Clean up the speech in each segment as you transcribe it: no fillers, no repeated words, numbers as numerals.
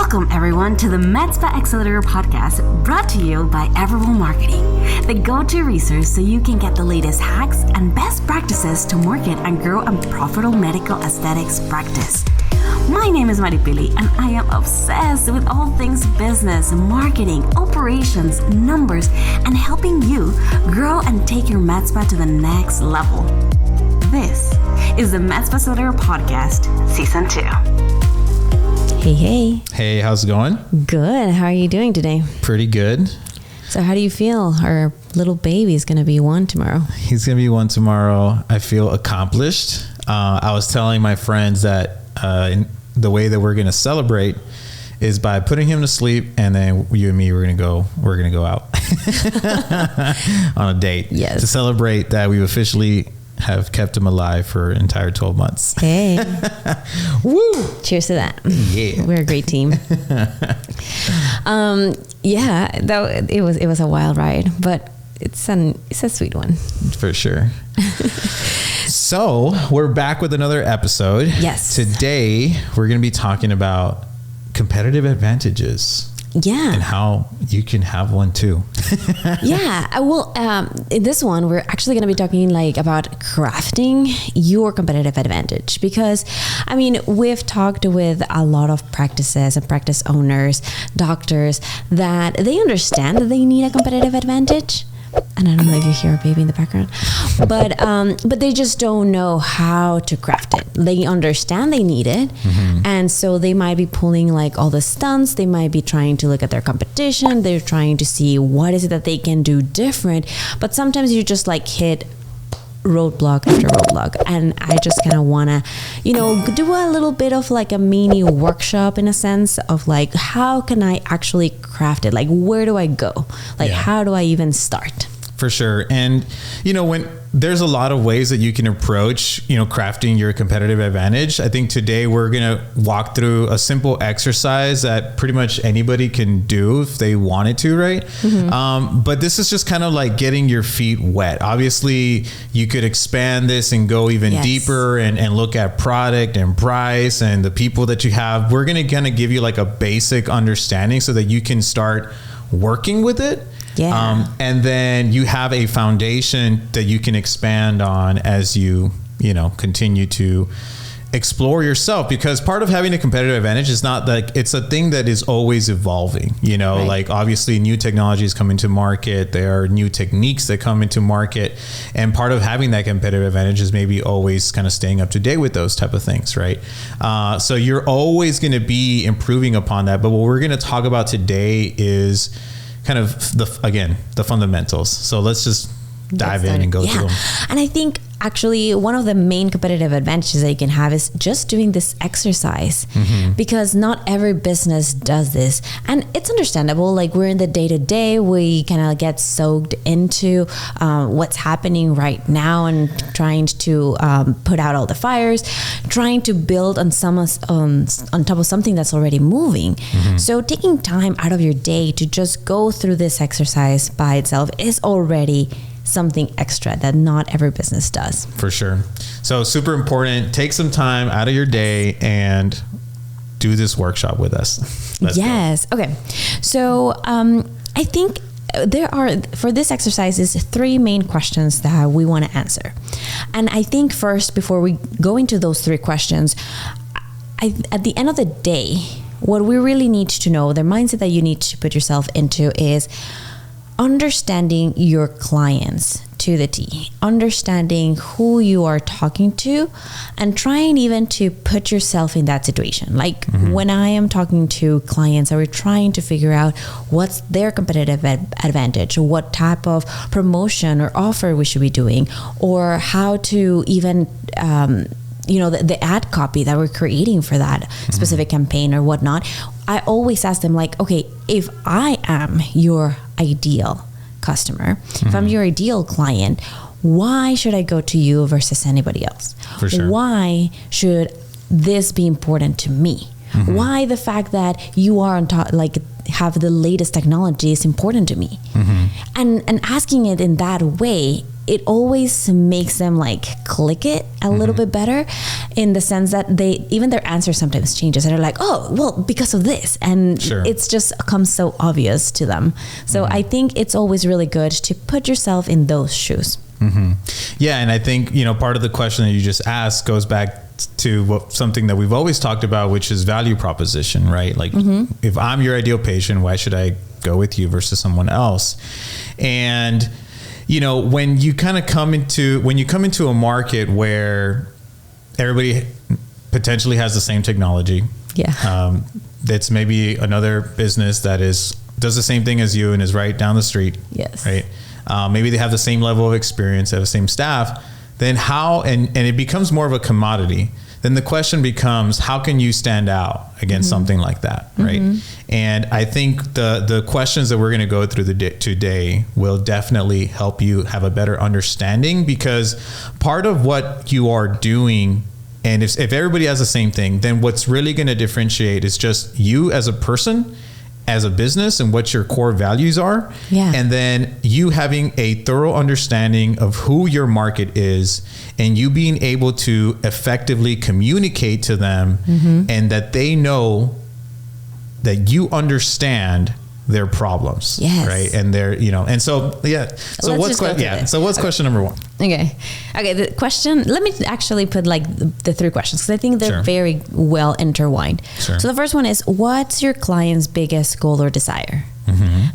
Welcome, everyone, to the Medspa Accelerator Podcast, brought to you by Everwell Marketing, the go-to resource so you can get the latest hacks and best practices to market and grow a profitable medical aesthetics practice. My name is Maripili, and I am obsessed with all things business, marketing, operations, numbers, and helping you grow and take your med spa to the next level. This is the Medspa Accelerator Podcast, Season 2. Hey. Hey, how's it going? Good. How are you doing today? Pretty good. So how do you feel? Our little baby is going to be 1 tomorrow. He's going to be 1 tomorrow. I feel accomplished. I was telling my friends that the way that we're going to celebrate is by putting him to sleep, and then you and me, we're going to go out on a date. Yes. To celebrate that we officially have kept him alive for an entire 12 months. Hey. Woo! Cheers to that. Yeah. We're a great team. It was a wild ride, but it's a sweet one. For sure. So we're back with another episode. Yes. Today we're going to be talking about competitive advantages. Yeah. And how you can have one too. Yeah. Well, in this one, we're actually going to be talking about crafting your competitive advantage, because we've talked with a lot of practices and practice owners, doctors, that they understand that they need a competitive advantage. And I don't know if you hear a baby in the background, but they just don't know how to craft it. They understand they need it. Mm-hmm. And so they might be pulling all the stunts. They might be trying to look at their competition. They're trying to see what is it that they can do different. But sometimes you just hit roadblock after roadblock. And I just kind of want to, do a little bit of a mini workshop, in a sense of how can I actually craft it? Where do I go? How do I even start? For sure. And, when there's a lot of ways that you can approach, crafting your competitive advantage. I think today we're going to walk through a simple exercise that pretty much anybody can do if they wanted to, right? Mm-hmm. But this is just kind of getting your feet wet. Obviously, you could expand this and go even deeper and look at product and price and the people that you have. We're going to kind of give you a basic understanding so that you can start working with it. Yeah. And then you have a foundation that you can expand on as you continue to explore yourself, because part of having a competitive advantage is not it's a thing that is always evolving, right. Obviously new technologies come into market. There are new techniques that come into market. And part of having that competitive advantage is maybe always kind of staying up to date with those type of things, right? So you're always going to be improving upon that. But what we're going to talk about today is kind of the fundamentals. So let's just dive in and go through them. And I think actually one of the main competitive advantages that you can have is just doing this exercise, mm-hmm. because not every business does this. And it's understandable. We're in the day-to-day, we kind of get soaked into what's happening right now and trying to put out all the fires, trying to build on top of something that's already moving. Mm-hmm. So taking time out of your day to just go through this exercise by itself is already something extra that not every business does. For sure. So super important. Take some time out of your day and do this workshop with us. Yes. Go. Okay. So I think there are, for this exercise, is 3 main questions that we want to answer. And I think first, before we go into those 3 questions, at the end of the day, what we really need to know, the mindset that you need to put yourself into, is understanding your clients to the T, understanding who you are talking to, and trying even to put yourself in that situation. Mm-hmm. When I am talking to clients, we're trying to figure out what's their competitive advantage, what type of promotion or offer we should be doing, or how to even the ad copy that we're creating for that mm-hmm. specific campaign or whatnot. I always ask them okay, if I am your ideal customer, mm-hmm. if I'm your ideal client, why should I go to you versus anybody else? For sure. Why should this be important to me? Mm-hmm. Why the fact that you are on top, have the latest technology is important to me? Mm-hmm. And asking it in that way it always makes them like click it a little bit better, in the sense that even their answer sometimes changes, and they're like, oh, well, because of this, and it's just comes so obvious to them. So I think it's always really good to put yourself in those shoes. Yeah, and I think, part of the question that you just asked goes back to something that we've always talked about, which is value proposition, right? Like, if I'm your ideal patient, why should I go with you versus someone else? And when you come into a market where everybody potentially has the same technology, that's maybe another business that does the same thing as you and is right down the street, right? Maybe they have the same level of experience, have the same staff. Then how, and it becomes more of a commodity. Then the question becomes, how can you stand out against something like that, right? And I think the questions that we're going to go through today will definitely help you have a better understanding, because part of what you are doing, and if everybody has the same thing, then what's really going to differentiate is just you as a person, as a business, and what your core values are. And then you having a thorough understanding of who your market is, and you being able to effectively communicate to them, and that they know that you understand their problems, right? And they're, and so, So what's question number one? Okay. The question, let me actually put like the three questions, because I think they're very well intertwined. So the first one is, what's your client's biggest goal or desire?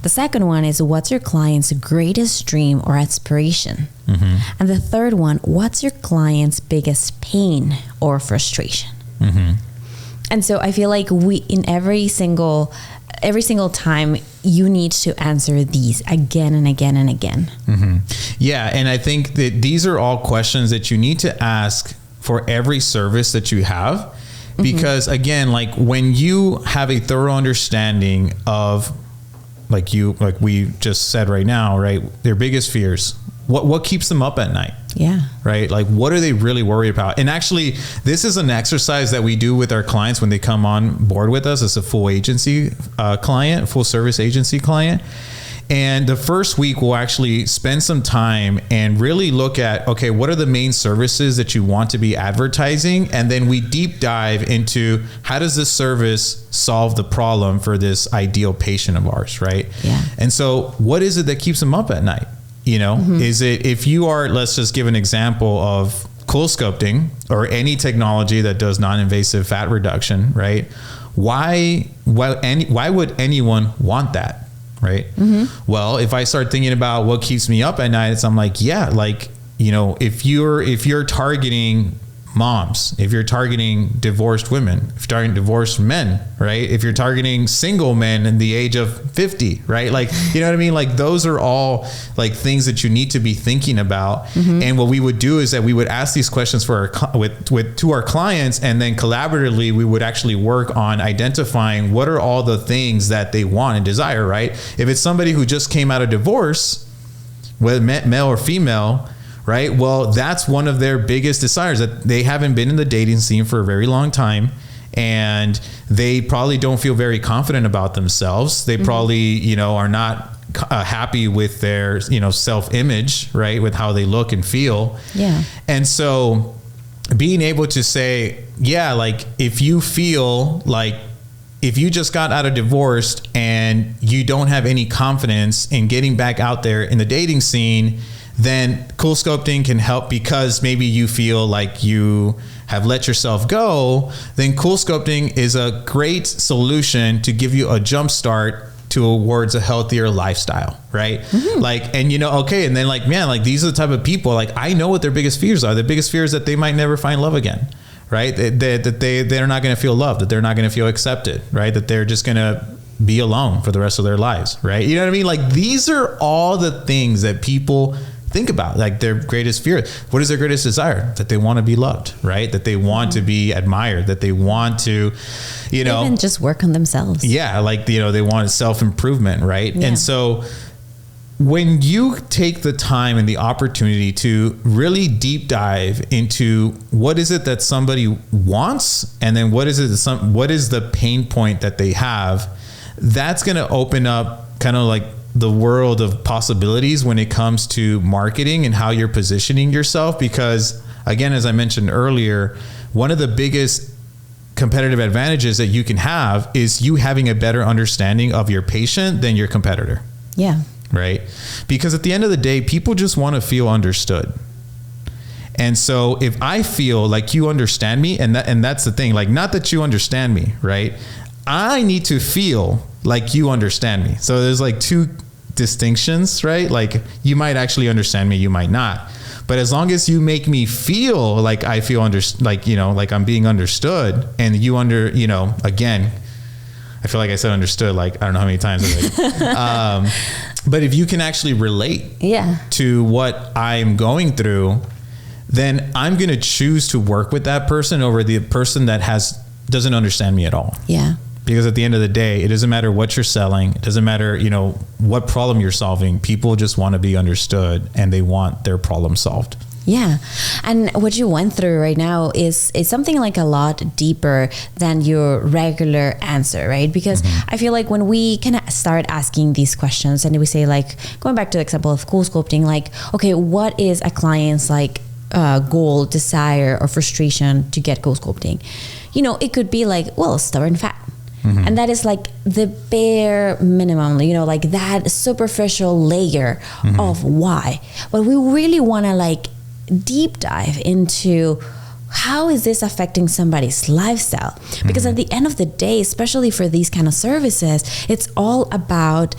The second one is, what's your client's greatest dream or aspiration? And the third one, what's your client's biggest pain or frustration? And so I feel like in every single time, you need to answer these again and again and again. Yeah. And I think that these are all questions that you need to ask for every service that you have, because again, like when you have a thorough understanding of, like we just said right now, right? Their biggest fears, what keeps them up at night? Right? Like, what are they really worried about? And actually, this is an exercise that we do with our clients when they come on board with us as a full agency client, full service agency client. And the first week, we'll actually spend some time and really look at, okay, what are the main services that you want to be advertising? And then we deep dive into, how does this service solve the problem for this ideal patient of ours, right? And so what is it that keeps them up at night? Is it, if you are, let's just give an example of cool sculpting or any technology that does non-invasive fat reduction, right? Why would anyone want that? Right. Well, if I start thinking about what keeps me up at night, I'm like, if you're targeting moms, if you're targeting divorced women, if you're targeting divorced men, right? If you're targeting single men in the age of 50, right? Like, you know what I mean? Like, those are all like things that you need to be thinking about. And what we would do is that we would ask these questions to our clients, and then collaboratively we would actually work on identifying what are all the things that they want and desire, right? If it's somebody who just came out of divorce, whether male or female, right? Well, that's one of their biggest desires, that they haven't been in the dating scene for a very long time, and they probably don't feel very confident about themselves. They probably, are not happy with their, self-image, right? With how they look and feel. And so being able to say, like, if you feel like, if you just got out of divorce and you don't have any confidence in getting back out there in the dating scene, then cool sculpting can help, because maybe you feel like you have let yourself go. Then cool sculpting is a great solution to give you a jump start towards a healthier lifestyle, right? Like, and okay, and then like, man, like, these are the type of people, like, I know what their biggest fears are. Their biggest fear is that they might never find love again, right? That they're not going to feel loved, that they're not going to feel accepted, right? That they're just going to be alone for the rest of their lives, right? You know what I mean? Like, these are all the things that people think about, like their greatest fear. What is their greatest desire? That they want to be loved, right? That they want to be admired, that they want to, even just work on themselves. Like, they want self-improvement, right? And so when you take the time and the opportunity to really deep dive into what is it that somebody wants, and then what is the pain point that they have, that's going to open up kind of like the world of possibilities when it comes to marketing and how you're positioning yourself. Because again, as I mentioned earlier, one of the biggest competitive advantages that you can have is you having a better understanding of your patient than your competitor. Yeah. Right? Because at the end of the day, people just want to feel understood. And so if I feel like you understand me, and that's the thing, like, not that you understand me, right? I need to feel like you understand me. So there's like two distinctions, right? Like, you might actually understand me, you might not. But as long as you make me feel like I feel like I'm being understood, and you again, I feel like I said understood, like, I don't know how many times already. But if you can actually relate to what I'm going through, then I'm going to choose to work with that person over the person that doesn't understand me at all. Yeah. Because at the end of the day, it doesn't matter what you're selling. It doesn't matter, what problem you're solving. People just want to be understood, and they want their problem solved. Yeah. And what you went through right now is something like a lot deeper than your regular answer, right? Because I feel like when we can start asking these questions, and we say, like, going back to the example of CoolSculpting, like, okay, what is a client's like goal, desire, or frustration to get CoolSculpting? It could be like, well, stubborn fat. And that is like the bare minimum, like that superficial layer of why. But we really want to like deep dive into how is this affecting somebody's lifestyle? Because at the end of the day, especially for these kind of services, it's all about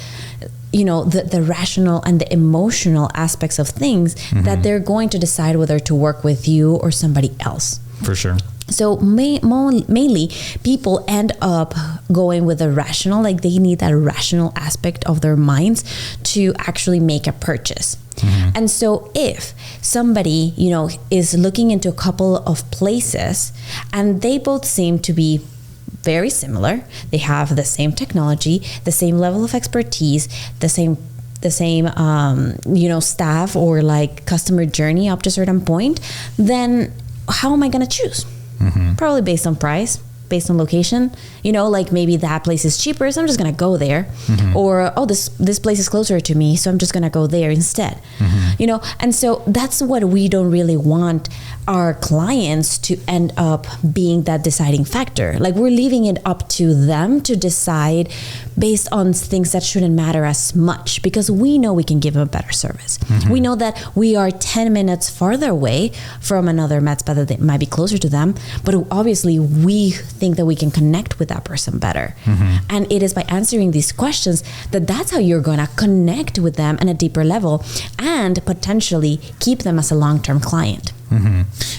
the rational and the emotional aspects of things that they're going to decide whether to work with you or somebody else. For sure. So mainly people end up going with the rational, like they need that rational aspect of their minds to actually make a purchase. And so if somebody, is looking into a couple of places and they both seem to be very similar, they have the same technology, the same level of expertise, the same staff or like customer journey up to a certain point, then how am I going to choose? Probably based on price, based on location, like maybe that place is cheaper, so I'm just going to go there. Or, this place is closer to me, so I'm just going to go there instead. And so that's what we don't really want our clients to end up being that deciding factor. Like, we're leaving it up to them to decide based on things that shouldn't matter as much, because we know we can give them a better service. We know that we are 10 minutes farther away from another Medspa that might be closer to them, but obviously we think that we can connect with that person better. And it is by answering these questions that's how you're going to connect with them on a deeper level and potentially keep them as a long-term client.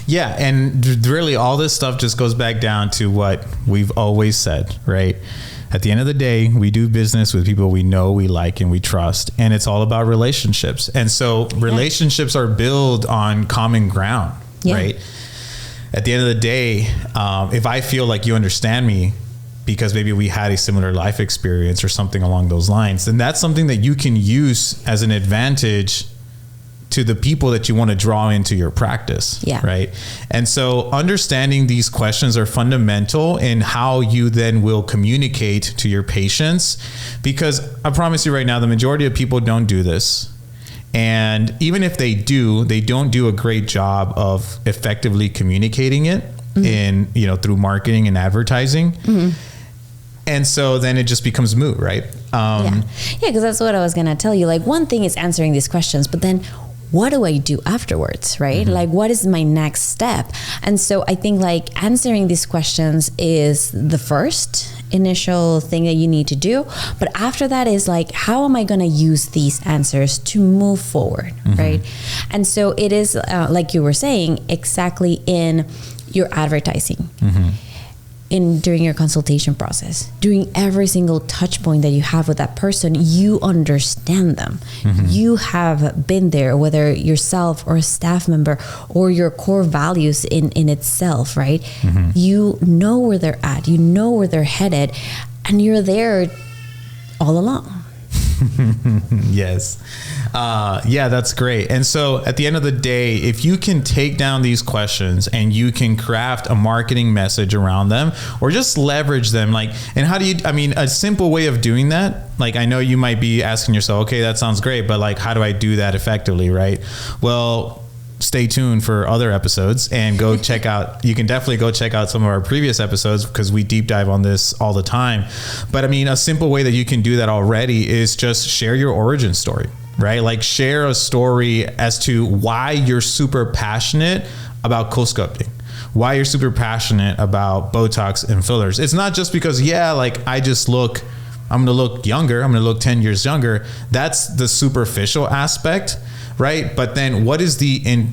Yeah. And really all this stuff just goes back down to what we've always said, right? At the end of the day, we do business with people we know, we like, and we trust. And it's all about relationships. And so relationships are built on common ground, right? At the end of the day, if I feel like you understand me because maybe we had a similar life experience or something along those lines, then that's something that you can use as an advantage to the people that you want to draw into your practice. Right. And so understanding these questions are fundamental in how you then will communicate to your patients, because I promise you right now, the majority of people don't do this. And even if they do, they don't do a great job of effectively communicating it in, through marketing and advertising. And so then it just becomes moot, right? Because that's what I was going to tell you. Like, one thing is answering these questions, but then what do I do afterwards, right? Like, what is my next step? And so I think like answering these questions is the first initial thing that you need to do. But after that is like, how am I going to use these answers to move forward, right? And so it is, like you were saying, exactly in your advertising. During your consultation process, during every single touch point that you have with that person, you understand them. You have been there, whether yourself or a staff member or your core values in itself, right? You know where they're at, you know where they're headed, and you're there all along. Yes. Yeah, that's great. And so at the end of the day, if you can take down these questions and you can craft a marketing message around them or just leverage them, and how do you, a simple way of doing that, I know you might be asking yourself, okay, that sounds great, but how do I do that effectively, right? Well, stay tuned for other episodes and go check out, you can definitely go check out some of our previous episodes because we deep dive on this all the time. But a simple way that you can do that already is just share your origin story, right? Share a story as to why you're super passionate about co-sculpting, why you're super passionate about Botox and fillers. It's not just because, I'm going to look younger. I'm going to look 10 years younger. That's the superficial aspect, right? But then what is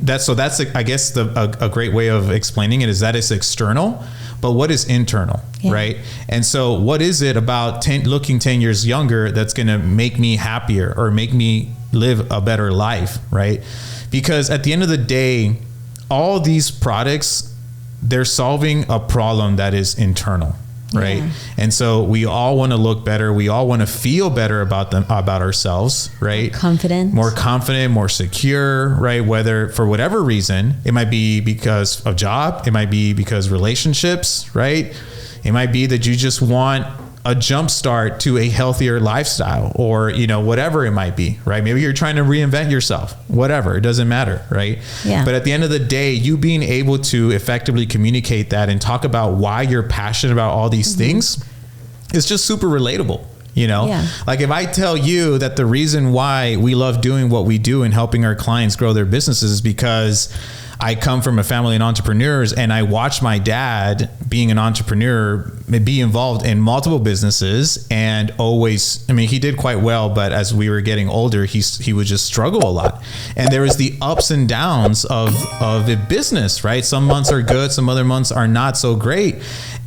that's I guess a great way of explaining it is that it's external, but what is internal, right? And so what is it about looking 10 years younger that's going to make me happier or make me live a better life, right? Because at the end of the day, all these products, they're solving a problem that is internal. Right. Yeah. And so we all want to look better. We all want to feel better about ourselves, right? More confident, more secure, right? Whether for whatever reason, it might be because of job. It might be because relationships, right? It might be that you just want a jump start to a healthier lifestyle or, whatever it might be, right? Maybe you're trying to reinvent yourself, whatever, it doesn't matter, right? Yeah. But at the end of the day, you being able to effectively communicate that and talk about why you're passionate about all these things is just super relatable. If I tell you that the reason why we love doing what we do and helping our clients grow their businesses is because I come from a family of entrepreneurs and I watched my dad being an entrepreneur, be involved in multiple businesses and always, he did quite well, but as we were getting older, he would just struggle a lot. And there was the ups and downs of the business, right? Some months are good, some other months are not so great.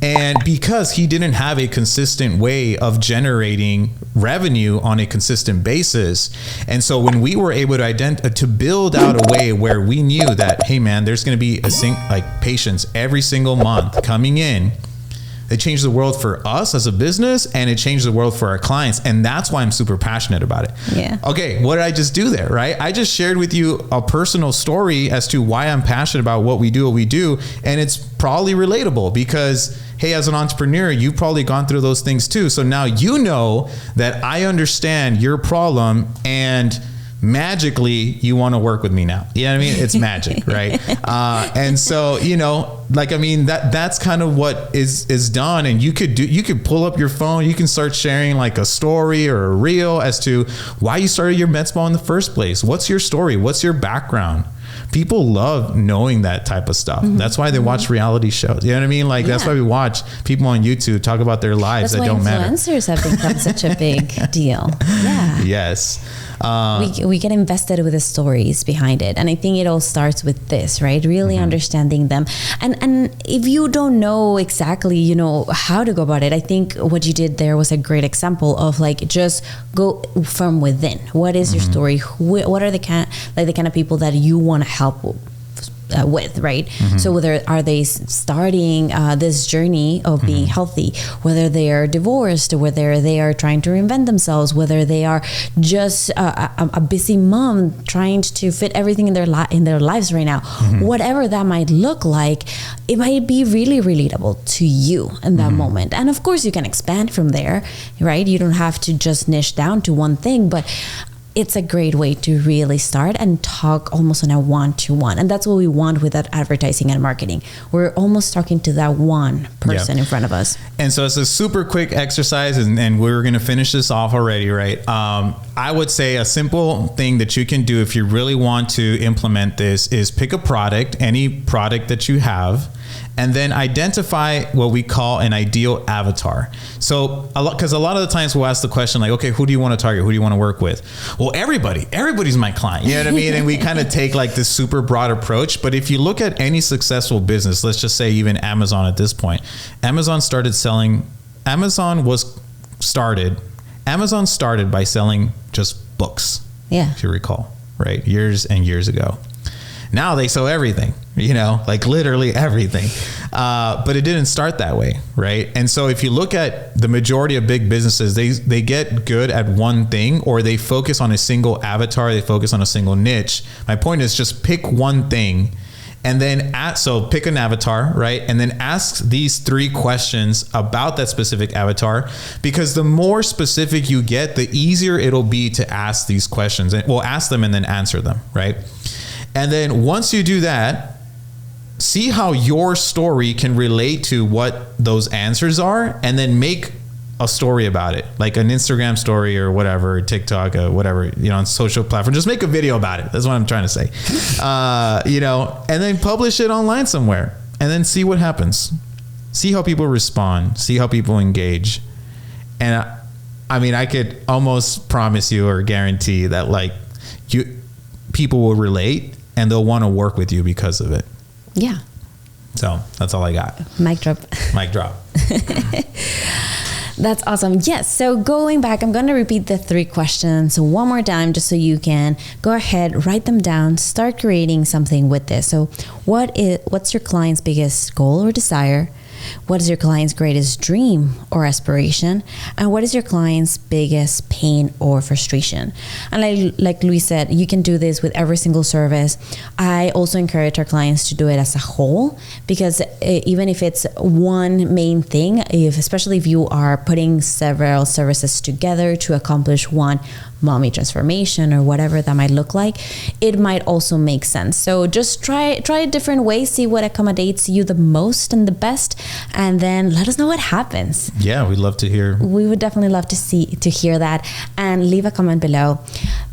And because he didn't have a consistent way of generating revenue on a consistent basis. And so when we were able to build out a way where we knew that, hey man, there's going to be patients every single month coming in, it changed the world for us as a business and it changed the world for our clients. And that's why I'm super passionate about it. Yeah. Okay. What did I just do there? Right. I just shared with you a personal story as to why I'm passionate about what we do. And it's probably relatable because, hey, as an entrepreneur, you've probably gone through those things too. So now you know that I understand your problem and magically you want to work with me now. You know what I mean? It's magic, right? And so, that's kind of what is done. And you could pull up your phone, you can start sharing a story or a reel as to why you started your med spa in the first place. What's your story? What's your background? People love knowing that type of stuff. That's why they watch reality shows. You know what I mean? That's why we watch people on YouTube talk about their lives that don't matter. Influencers have become such a big deal. Yeah. Yes. We get invested with the stories behind it. And I think it all starts with this, right? Really understanding them. And if you don't know exactly, how to go about it, I think what you did there was a great example of just go from within. What is your story? What are the kind of people that you want to help with, right? So whether are they starting this journey of being healthy, whether they are divorced, whether they are trying to reinvent themselves, whether they are just a busy mom trying to fit everything in their lives right now, whatever that might look like, it might be really relatable to you in that moment. And of course you can expand from there, right? You don't have to just niche down to one thing, but it's a great way to really start and talk almost on a one-to-one. And that's what we want with that advertising and marketing. We're almost talking to that one person in front of us. And so it's a super quick exercise and we're going to finish this off already, right? I would say a simple thing that you can do if you really want to implement this is pick a product, any product that you have, and then identify what we call an ideal avatar. So because a lot of the times we'll ask the question okay, who do you want to target? Who do you want to work with? Well, everybody's my client. You know what I mean? And we kind of take this super broad approach. But if you look at any successful business, let's just say even Amazon at this point, Amazon started by selling just books. Yeah. If you recall, right? Years and years ago. Now they sell everything. like literally everything. But it didn't start that way, right? And so if you look at the majority of big businesses, they get good at one thing, or they focus on a single avatar, they focus on a single niche. My point is just pick one thing, and then so pick an avatar, right? And then ask these 3 questions about that specific avatar, because the more specific you get, the easier it'll be to ask these questions. And we'll ask them and then answer them, right? And then once you do that, see how your story can relate to what those answers are, and then make a story about it, like an Instagram story or whatever, TikTok, whatever, on social platform. Just make a video about it. That's what I'm trying to say. And then publish it online somewhere, and then see what happens. See how people respond. See how people engage. And I could almost promise you or guarantee that people will relate, and they'll want to work with you because of it. Yeah. So that's all I got. Mic drop. Mic drop. That's awesome. Yes. So going back, I'm going to repeat the 3 questions one more time, just so you can go ahead, write them down, start creating something with this. So what's your client's biggest goal or desire? What is your client's greatest dream or aspiration? And what is your client's biggest pain or frustration? And like Luis said, you can do this with every single service. I also encourage our clients to do it as a whole, because even if it's one main thing, especially if you are putting several services together to accomplish one mommy transformation or whatever that might look like, it might also make sense. So just try a different way, see what accommodates you the most and the best, and then let us know what happens. Yeah, we'd love to hear. We would definitely love to hear that, and leave a comment below.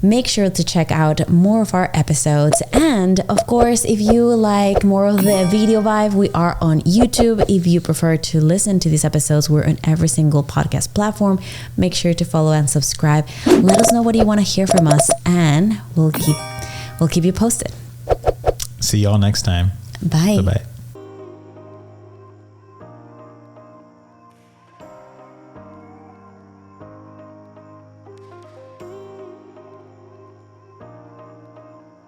Make sure to check out more of our episodes, and of course, if you like more of the video vibe, we are on YouTube. If you prefer to listen to these episodes, we're on every single podcast platform. Make sure to follow and subscribe. Let us know what you want to hear from us, and we'll keep you posted. See y'all next time. Bye. Bye-bye.